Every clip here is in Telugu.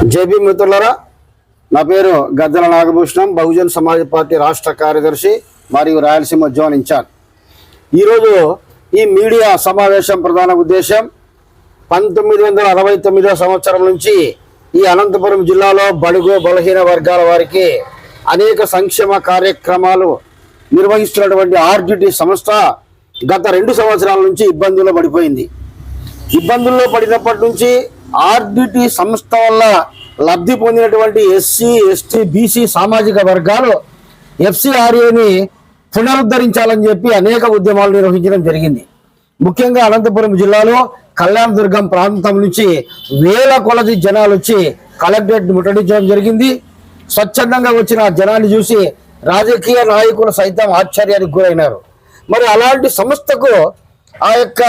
జేబీ మిత్రులారా, నా పేరు గద్దెల నాగభూషణం, బహుజన్ సమాజ్ పార్టీ రాష్ట్ర కార్యదర్శి మరియు రాయలసీమ జోన్ ఇన్ఛార్జ్. ఈరోజు ఈ మీడియా సమావేశం ప్రధాన ఉద్దేశం 1969వ సంవత్సరం నుంచి ఈ అనంతపురం జిల్లాలో బడుగు బలహీన వర్గాల వారికి అనేక సంక్షేమ కార్యక్రమాలు నిర్వహిస్తున్నటువంటి ఆర్డిటి సంస్థ గత 2 సంవత్సరాల నుంచి ఇబ్బందుల్లో పడిపోయింది. ఇబ్బందుల్లో పడినప్పటి నుంచి ఆర్డిటి సంస్థ వల్ల లబ్ధి పొందినటువంటి ఎస్సీ, ఎస్టీ, బీసీ సామాజిక వర్గాలు ఎఫ్సిఆర్ఏని పునరుద్ధరించాలని చెప్పి అనేక ఉద్యమాలు నిర్వహించడం జరిగింది. ముఖ్యంగా అనంతపురం జిల్లాలో కళ్యాణదుర్గం ప్రాంతం నుంచి వేల కొలది జనాలు వచ్చి కలెక్టరేట్ ముట్టడించడం జరిగింది. స్వచ్ఛందంగా వచ్చిన జనాన్ని చూసి రాజకీయ నాయకులు సైతం ఆశ్చర్యానికి గురైనారు. మరి అలాంటి సంస్థకు ఆ యొక్క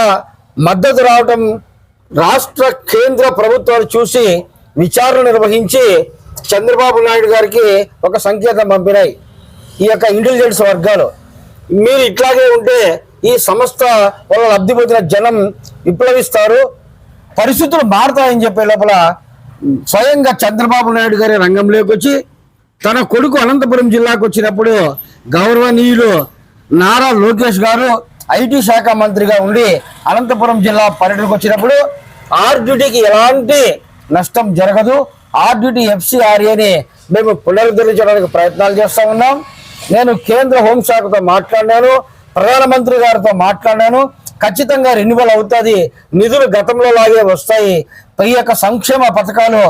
మద్దతు రావటం రాష్ట్ర కేంద్ర ప్రభుత్వాలు చూసి విచారణ నిర్వహించి చంద్రబాబు నాయుడు గారికి ఒక సంకేతం పంపినాయి. ఈ యొక్క ఇంటెలిజెన్స్ వర్గాలు, మీరు ఇట్లాగే ఉంటే ఈ సంస్థ వల్ల లబ్ధి పొందిన జనం విప్లవిస్తారు, పరిస్థితులు మారుతాయని చెప్పే లోపల స్వయంగా చంద్రబాబు నాయుడు గారి రంగంలోకి వచ్చి తన కొడుకు అనంతపురం జిల్లాకు వచ్చినప్పుడు గౌరవనీయులు నారా లోకేష్ గారు ఐటీ శాఖ మంత్రిగా ఉండి అనంతపురం జిల్లా పర్యటనకు వచ్చినప్పుడు ఆర్డిటికి ఎలాంటి నష్టం జరగదు, ఆర్డిటి ఎఫ్సిఆర్ఏని మేము పునరుద్ధరించడానికి ప్రయత్నాలు చేస్తూ ఉన్నాం. నేను కేంద్ర హోంశాఖతో మాట్లాడినాను, ప్రధానమంత్రి గారితో మాట్లాడినాను. ఖచ్చితంగా రెన్యువల్ అవుతుంది, నిధులు గతంలో లాగే వస్తాయి, ఈ యొక్క సంక్షేమ పథకాలు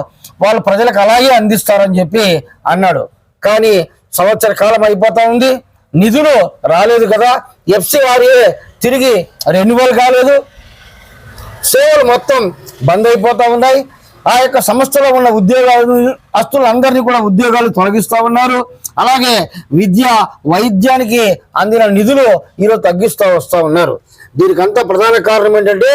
వాళ్ళు ప్రజలకు అలాగే అందిస్తారని చెప్పి అన్నాడు. కానీ సంవత్సర కాలం అయిపోతా ఉంది, నిధులు రాలేదు కదా, ఎఫ్సిఆర్ఏ తిరిగి రెన్యువల్ కాలేదు, సేవలు మొత్తం బంద్ అయిపోతూ ఉన్నాయి. ఆ యొక్క సంస్థలో ఉన్న అస్తులందరినీ కూడా ఉద్యోగాలు తొలగిస్తూ ఉన్నారు. అలాగే విద్య, వైద్యానికి అందిన నిధులు ఈరోజు తగ్గిస్తూ వస్తూ ఉన్నారు. దీనికంతా ప్రధాన కారణం ఏంటంటే,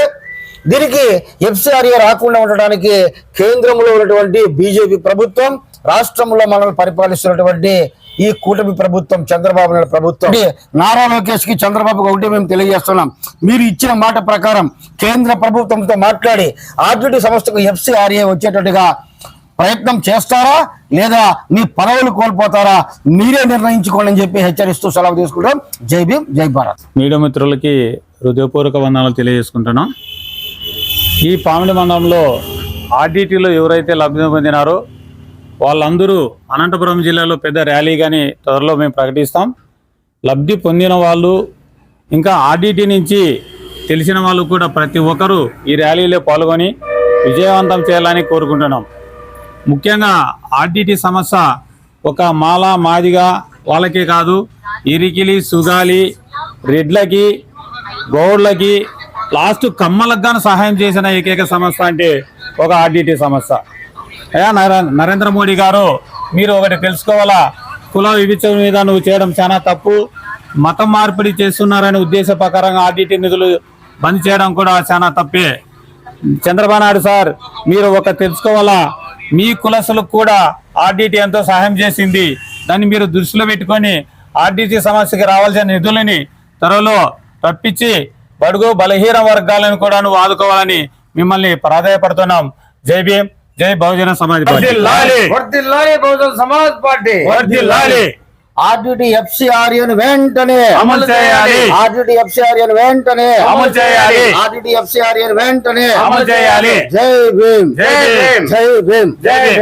దీనికి ఎఫ్సిఆర్ఏ రాకుండా ఉండడానికి కేంద్రంలో ఉన్నటువంటి బీజేపీ ప్రభుత్వం, రాష్ట్రంలో మనల్ని పరిపాలిస్తున్నటువంటి ఈ కూటమి ప్రభుత్వం, చంద్రబాబు నాయుడు ప్రభుత్వం, నారా లోకేష్ కి చంద్రబాబుకి ఒకటి మేము తెలియజేస్తున్నాం. మీరు ఇచ్చిన మాట ప్రకారం కేంద్ర ప్రభుత్వంతో మాట్లాడి ఆర్డిటి సంస్థకు ఎఫ్సిఆర్ఏ వచ్చేటట్టుగా ప్రయత్నం చేస్తారా లేదా మీ పదవులు కోల్పోతారా మీరే నిర్ణయించుకోండి అని చెప్పి హెచ్చరిస్తూ సెలవు తీసుకుంటాం. జై భీమ్, జై భారత్. మీడియా మిత్రులకి హృదయపూర్వక వందనాలు తెలియజేసుకుంటున్నాం. ఈ పామిడి మండలంలో ఆర్డిటిలో ఎవరైతే లబ్ధి పొందినారో వాళ్ళందరూ అనంతపురం జిల్లాలో పెద్ద ర్యాలీ కానీ త్వరలో మేము ప్రకటిస్తాం. లబ్ధి పొందిన వాళ్ళు ఇంకా ఆర్డిటి నుంచి తెలిసిన వాళ్ళు కూడా ప్రతి ఒక్కరూ ఈ ర్యాలీలో పాల్గొని విజయవంతం చేయాలని కోరుకుంటున్నాం. ముఖ్యంగా ఆర్డిటి సమస్య ఒక మాల మాదిగా వాళ్ళకే కాదు, ఇరికిలి, సుగాలి, రెడ్లకి, గౌడ్లకి, లాస్ట్ కమ్మలకు గాను సహాయం చేసిన ఏకైక సమస్య అంటే ఒక ఆర్డిటి సమస్య. అయ్యా నరేంద్ర మోడీ గారు, మీరు ఒకటి తెలుసుకోవాలా, కుల విభజన మీద నువ్వు చేయడం చాలా తప్పు, మతం మార్పిడి చేస్తున్నారనే ఉద్దేశ ప్రకారంగా ఆర్డిటి నిధులు బంద్ చేయడం కూడా చాలా తప్పే. చంద్రబాబు నాయుడు సార్, మీరు ఒక తెలుసుకోవాలా, మీ కులసులకు కూడా ఆర్డిటి ఎంతో సహాయం చేసింది, దాన్ని మీరు దృష్టిలో పెట్టుకొని ఆర్డిటి సమస్యకి రావాల్సిన నిధులని త్వరలో రప్పించి బడుగు బలహీన వర్గాలను కూడా నువ్వు ఆదుకోవాలని మిమ్మల్ని ప్రాధాయపడుతున్నాం. జై భీమ్, జై Bahujan Samaj party. Bahujan Samaj party. RDT ఎఫ్సిఆర్ఏను వెంటనే అమలు చేయాలి. ఆర్డిటి ఎఫ్సిఆర్ఏను వెంటనే అమలు చేయాలి. ఆర్డిటి ఎఫ్సిఆర్ఏను వెంటనే అమలు చేయాలి. జై భీమ్, జై భీమ్, జై భీమ్, జై భీమ్.